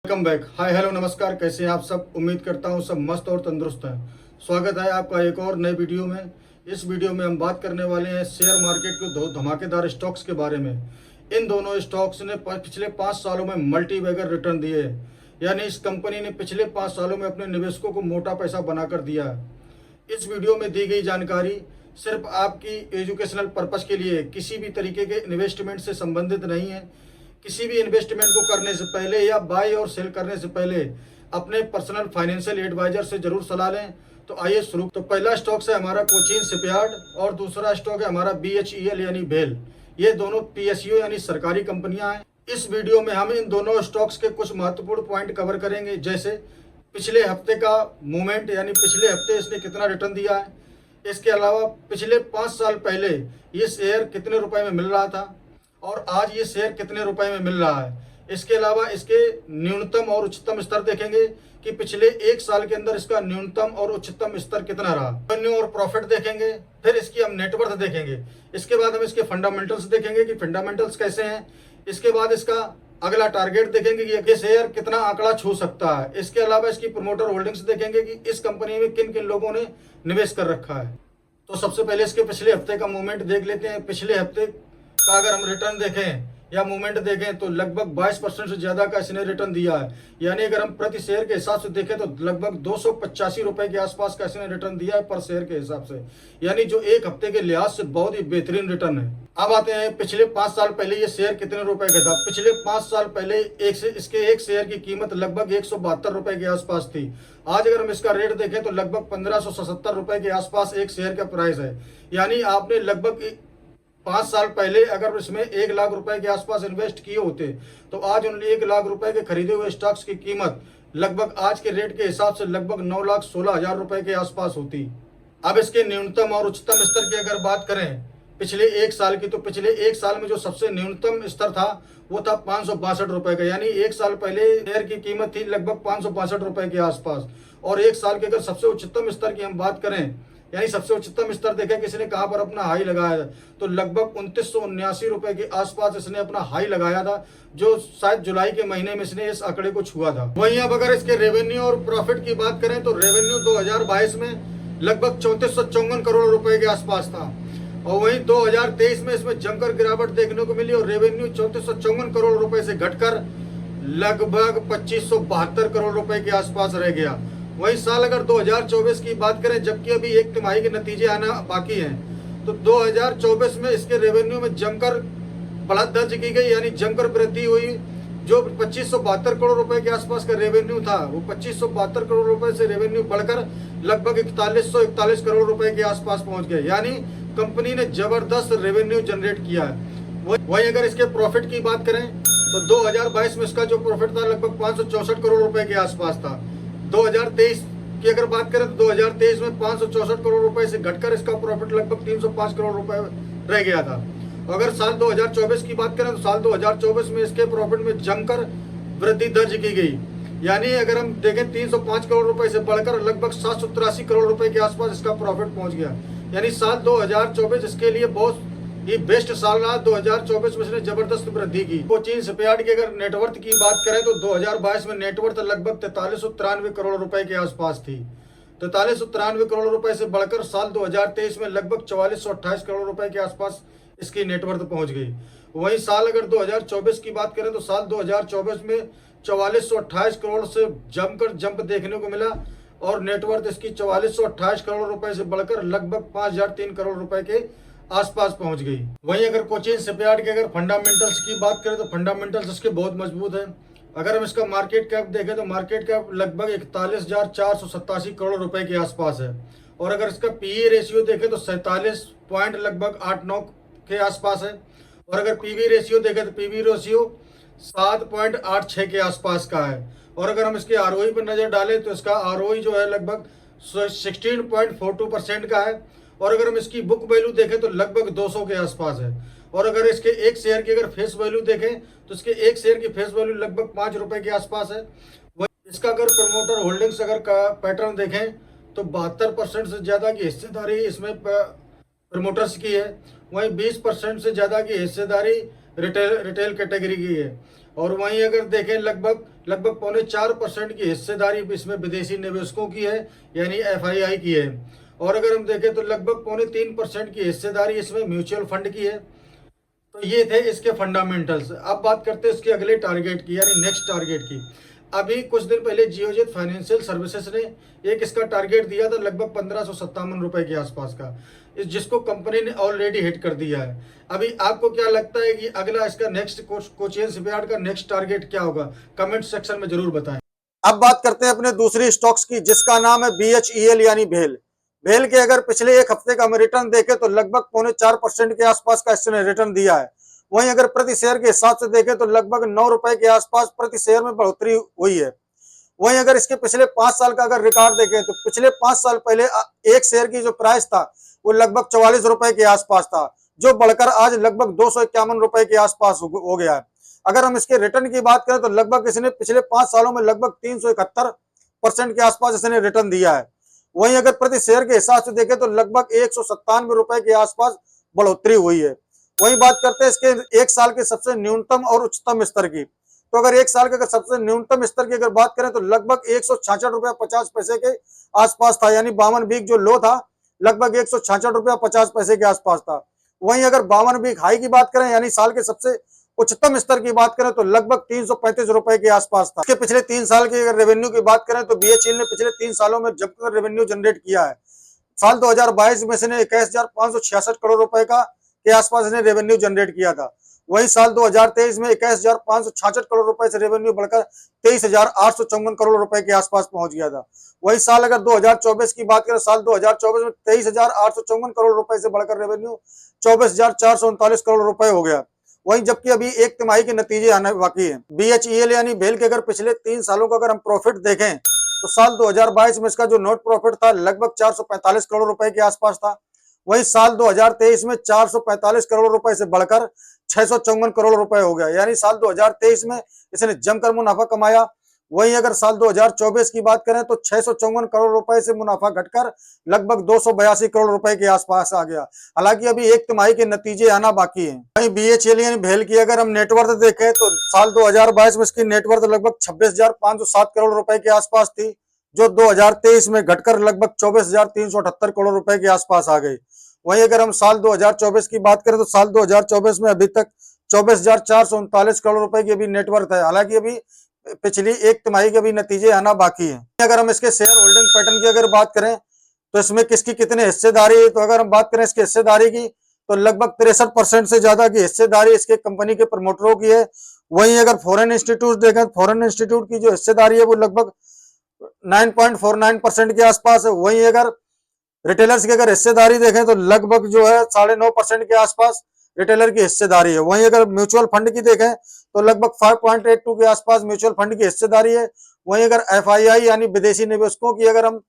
Welcome back. Hi hello नमस्कार, कैसे हैं आप सब। उम्मीद करता हूं सब मस्त और तंदुरुस्त हैं। स्वागत है आपका एक और नए वीडियो में। इस वीडियो में हम बात करने वाले हैं शेयर मार्केट के दो धमाकेदार स्टॉक्स के बारे में। इन दोनों स्टॉक्स ने पिछले 5 सालों में मल्टी बैगर रिटर्न दिए हैं, यानी इस कंपनी ने पिछले 5 सालों में अपने निवेशकों को मोटा पैसा बनाकर दिया है। इस वीडियो में दी गई जानकारी सिर्फ आपकी एजुकेशनल पर्पस के लिए, किसी भी तरीके के इन्वेस्टमेंट से संबंधित नहीं है। किसी भी इन्वेस्टमेंट को करने से पहले या बाय और सेल करने से पहले अपने पर्सनल फाइनेंशियल एडवाइजर से जरूर सलाह लें। तो आइए शुरू। तो पहला स्टॉक है हमारा कोचीन शिपयार्ड और दूसरा स्टॉक है हमारा BHEL यानी भेल। ये दोनों PSU यानी सरकारी कंपनियां हैं। इस वीडियो में हम इन दोनों स्टॉक्स के कुछ महत्वपूर्ण पॉइंट कवर करेंगे, जैसे पिछले हफ्ते का मूवमेंट, यानी पिछले हफ्ते इसने कितना रिटर्न दिया है। इसके अलावा पिछले 5 साल पहले ये शेयर कितने रुपए में मिल रहा था और आज ये शेयर कितने रुपए में मिल रहा है। इसके अलावा इसके न्यूनतम और उच्चतम स्तर देखेंगे कि पिछले 1 साल के अंदर इसका न्यूनतम और उच्चतम स्तर कितना रहा। रेवेन्यू और प्रॉफिट देखेंगे, फिर इसकी हम नेटवर्थ देखेंगे। इसके बाद हम इसके फंडामेंटल्स देखेंगे कि फंडामेंटल्स कैसे हैं। इसके बाद इसका अगला टारगेट देखेंगे कि ये शेयर कितना आंकड़ा छू सकता है। इसके अलावा इसकी प्रमोटर होल्डिंग्स देखेंगे कि इस कंपनी में किन किन लोगों ने निवेश कर रखा है। तो सबसे पहले इसके पिछले हफ्ते का मूवमेंट देख लेते हैं। पिछले हफ्ते का अगर हम रिटर्न देखें या मूवमेंट देखें तो लगभग 22% से ज्यादा का इसने रिटर्न दिया है। यानी अगर हम प्रति शेयर के हिसाब से देखें तो लगभग 285 रुपए के आसपास का इसने रिटर्न दिया है पर शेयर के हिसाब से, यानी जो एक हफ्ते के लिहाज से बहुत ही बेहतरीन रिटर्न है। अब आते हैं पिछले 5 साल पहले ये शेयर कितने रुपए का था। पिछले 5 साल पहले इसके एक शेयर की कीमत लगभग 172 रुपए के आसपास थी। आज अगर हम इसका रेट देखें तो लगभग 1577 रुपए के आसपास एक शेयर का प्राइस है। यानी आपने लगभग 5 साल पहले अगर इसमें 1 लाख रुपए के आसपास इन्वेस्ट किए होते तो आज उन 1 लाख रुपए के खरीदे हुए स्टॉक्स की कीमत लगभग आज के रेट के हिसाब से लगभग 9,16,000 रुपए के आसपास होती। अब इसके न्यूनतम और उच्चतम स्तर की अगर बात करें पिछले 1 साल की, तो पिछले 1 साल में जो सबसे न्यूनतम स्तर था वो था 562 रुपए का। यानी 1 साल पहले शेयर की कीमत थी लगभग 562 रुपए के आसपास। और 1 साल के अगर सबसे उच्चतम स्तर की हम बात करें, यानी सबसे उच्चतम स्तर देखें किसी ने कहां पर अपना हाई लगाया था, तो लगभग 2979 रुपए के आसपास इसने अपना हाई लगाया था, जो शायद जुलाई के महीने में इसने इस आंकड़े को छुआ था। वहीं अब अगर इसके रेवेन्यू और प्रॉफिट की बात करें तो रेवेन्यू 2022 में लगभग 3454 करोड़ रुपए के आसपास था और वहीं 2023 में इसमें जमकर गिरावट देखने को मिली और रेवेन्यू 3454 करोड़ रुपए से घटकर लगभग 2572 करोड़ रुपए के आसपास रह गया। वही साल अगर 2024 की बात करें, जबकि अभी 1 तिमाही के नतीजे आना बाकी हैं, तो 2024 में इसके रेवेन्यू में जमकर बढ़त दर्ज की गई, यानी जमकर वृद्धि हुई। जो 2572 करोड़ रुपए के आसपास का रेवेन्यू था वो 2572 करोड़ रुपए से रेवेन्यू बढ़कर लगभग 4141 करोड़ रुपए के आसपास पहुंच गए। यानी कंपनी ने जबरदस्त रेवेन्यू जनरेट किया है। वही अगर इसके प्रॉफिट की बात करें तो 2022 में इसका जो प्रॉफिट था लगभग 564 करोड़ रुपए के आसपास था। 2023 की अगर बात करें तो 2023 में 564 करोड़ रुपए से घटकर इसका प्रॉफिट लगभग 305 करोड़ रुपए रह गया था। अगर साल 2024 की बात करें तो साल 2024 में इसके प्रॉफिट में जमकर वृद्धि दर्ज की गई। यानी अगर हम देखें 305 करोड़ रुपए से बढ़कर लगभग 783 करोड़ रुपए के आसपास इसका प्रॉफिट पहुंच गया। यानी साल 2024 इसके लिए बहुत ये बेस्ट साल रहा। 2024 में इसने जबरदस्त वृद्धि की। कोचीन शिपयार्ड की अगर नेटवर्थ की बात करें तो 2022 में नेटवर्थ लगभग 4393 करोड़ रुपए के आसपास थी। 4393 करोड़ रुपए से बढ़कर साल 2023 में लगभग 4428 करोड़ रुपए के आसपास इसकी नेटवर्थ पहुंच गई। वहीं साल अगर 2024 की बात करें तो साल 2024 में 4428 करोड़ से जमकर जंप देखने को मिला और नेटवर्थ इसकी 4428 करोड़ रुपए से बढ़कर लगभग 5003 करोड़ रुपए के आसपास पहुंच गई। वहीं अगर कोचीन शिपयार्ड के अगर फंडामेंटल्स की बात करें तो फंडामेंटल्स इसके बहुत मजबूत है। अगर हम इसका मार्केट कैप देखें तो मार्केट कैप लगभग 41,487 करोड़ रुपए के आसपास है और अगर इसका पीई रेशियो देखें तो 47 पॉइंट लगभग 89 के आसपास है और अगर पीवी रेशियो देखें तो पीवी रेशियो 7.86 के आसपास का है और अगर हम इसके आरओई पर नजर डालें तो इसका आरओई जो है लगभग 16.42% का है और अगर हम इसकी बुक वैल्यू देखें तो लगभग 200 के आसपास है और अगर इसके एक शेयर की अगर फेस वैल्यू देखें तो इसके एक शेयर की फेस वैल्यू लगभग 5 रुपए के आसपास है। वही इसका अगर प्रमोटर होल्डिंग्स अगर का पैटर्न देखें तो 72% से ज्यादा की हिस्सेदारी इसमें प्रमोटर्स की है, वहीं 20% से ज्यादा की हिस्सेदारी रिटेल कैटेगरी की है। और वहीं अगर देखें लगभग लगभग 3.25% की हिस्सेदारी इसमें विदेशी निवेशकों की है, यानी एफआईआई की है। और अगर हम देखें तो लगभग 3.25% की हिस्सेदारी इसमें म्यूचुअल फंड की है। तो ये थे इसके फंडामेंटल्स। अब बात करते हैं इसके अगले टारगेट की, यानी नेक्स्ट टारगेट की। अभी कुछ दिन पहले जियोजित फाइनेंशियल सर्विसेज ने एक इसका टारगेट दिया था लगभग 1557 रुपए के आसपास का, जिसको कंपनी ने ऑलरेडी हिट कर दिया है। अभी आपको क्या लगता है कि अगला इसका नेक्स्ट कोचियन शिपयार्ड का नेक्स्ट टारगेट क्या होगा? कमेंट सेक्शन में जरूर बताएं। अब बात करते हैं अपने दूसरी स्टॉक्स की, जिसका नाम है BHEL यानी भेल। भेल के अगर पिछले एक हफ्ते का हम रिटर्न देखें तो लगभग 4.25% के आसपास का इसने रिटर्न दिया है। वहीं अगर प्रति शेयर के हिसाब से देखें तो लगभग 9 रुपए के आसपास प्रति शेयर में बढ़ोतरी हुई है। वहीं अगर इसके पिछले 5 साल का अगर रिकॉर्ड देखें तो पिछले 5 साल पहले एक शेयर की जो प्राइस था वो लगभग 44 रुपए के आसपास था, जो बढ़कर आज लगभग 251 रुपए के आसपास हो गया है। अगर हम इसके रिटर्न की बात करें तो लगभग इसने पिछले 5 सालों में लगभग 371% के आसपास इसने रिटर्न दिया है। वहीं अगर प्रति शेयर के हिसाब से देखें तो लगभग 197 रुपए के आसपास बढ़ोतरी हुई है। वहीं बात करते हैं इसके एक साल के सबसे न्यूनतम और उच्चतम स्तर की। तो अगर एक साल के अगर सबसे न्यूनतम स्तर की अगर बात करें तो लगभग 166 रुपया 50 पैसे के आसपास था, यानी 52 वीक जो लो था लगभग 166 रुपया 50 पैसे के आसपास था। वहीं अगर 52 वीक हाई की बात करें यानी साल के सबसे उच्चतम स्तर की बात करें तो लगभग 335 रुपए के आसपास था। इसके पिछले 3 साल की अगर रेवेन्यू की बात करें तो BHEL ने पिछले 3 सालों में जब तक रेवेन्यू जनरेट किया है, साल 2022 में इसने 21,566 करोड़ रुपए का के आसपास इसने रेवेन्यू जनरेट किया था। वहीं साल 2023 में 21,566 करोड़ रुपए से रेवेन्यू बढ़कर 23,854 करोड़ रुपए के आसपास पहुंच गया था। वही साल अगर 2024 की बात करें, साल 2024 में 23,854 करोड़ रुपए से बढ़कर रेवेन्यू 24,439 करोड़ रुपए हो गया। वहीं जबकि अभी एक तिमाही के नतीजे आने बाकी है। BHEL यानी भेल के अगर पिछले 3 सालों का अगर हम प्रॉफिट देखें तो साल 2022 में इसका जो नोट प्रॉफिट था लगभग 445 करोड़ रुपए के आसपास था। वहीं साल 2023 में 445 करोड़ रुपए से बढ़कर 654 करोड़ रुपए हो गया, यानी साल 2023 में इसने जमकर मुनाफा कमाया। वहीं अगर साल 2024 की बात करें तो 654 करोड़ रुपए से मुनाफा घटकर लगभग 282 करोड़ रुपए के आसपास आ गया। हालांकि अभी एक तिमाही के नतीजे आना बाकी है। वहीं BHEL यानी भेल की अगर हम नेटवर्थ देखें तो साल 2022 में इसकी नेटवर्थ लगभग 26,507 करोड़ रुपए के आसपास थी, जो 2023 में घटकर लगभग 24,378 करोड़ रुपए के आसपास आ गई। वहीं अगर हम साल 2024 की बात करें तो साल 2024 में अभी तक 24,439 करोड़ रुपए की अभी नेटवर्थ है। हालांकि अभी पिछली एक तिमाही के भी नतीजे आना बाकी है। अगर हम इसके शेयर होल्डिंग पैटर्न की अगर बात करें तो इसमें किसकी कितनी हिस्सेदारी है, तो अगर हम बात करें इसकी हिस्सेदारी की तो लगभग 63% से ज्यादा की हिस्सेदारी इसके कंपनी के प्रमोटरों की है। वहीं अगर फॉरेन इंस्टीट्यूट देखें, फॉरेन इंस्टीट्यूट की जो हिस्सेदारी है वो लगभग 9.49% के आसपास है। वहीं अगर रिटेलर्स की अगर हिस्सेदारी देखें तो लगभग जो है 9.5% के आसपास रिटेलर की हिस्सेदारी है। वहीं अगर म्यूचुअल फंड की देखें तो लगभग 5.82 के आसपास म्यूचुअल फंड की हिस्सेदारी है। वहीं अगर एफआईआई यानी विदेशी निवेशकों की अगर हम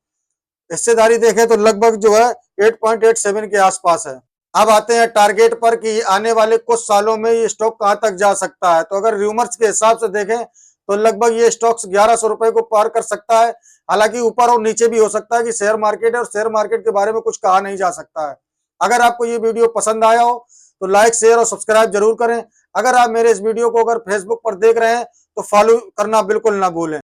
हिस्सेदारी देखें तो लगभग जो है 8.87 के आसपास है। अब आते हैं टारगेट पर कि आने वाले कुछ सालों में ये स्टॉक कहां तक जा सकता है। तो अगर रूमर्स के हिसाब से देखें तो लगभग ये स्टॉक्स 1100 रुपए को पार कर सकता है। हालांकि ऊपर और नीचे भी हो सकता है कि शेयर मार्केट है और शेयर मार्केट के बारे में कुछ कहा नहीं जा सकता है। अगर आपको ये वीडियो पसंद आया हो तो लाइक शेयर और सब्सक्राइब जरूर करें। अगर आप मेरे इस वीडियो को अगर फेसबुक पर देख रहे हैं तो फॉलो करना बिल्कुल ना भूलें।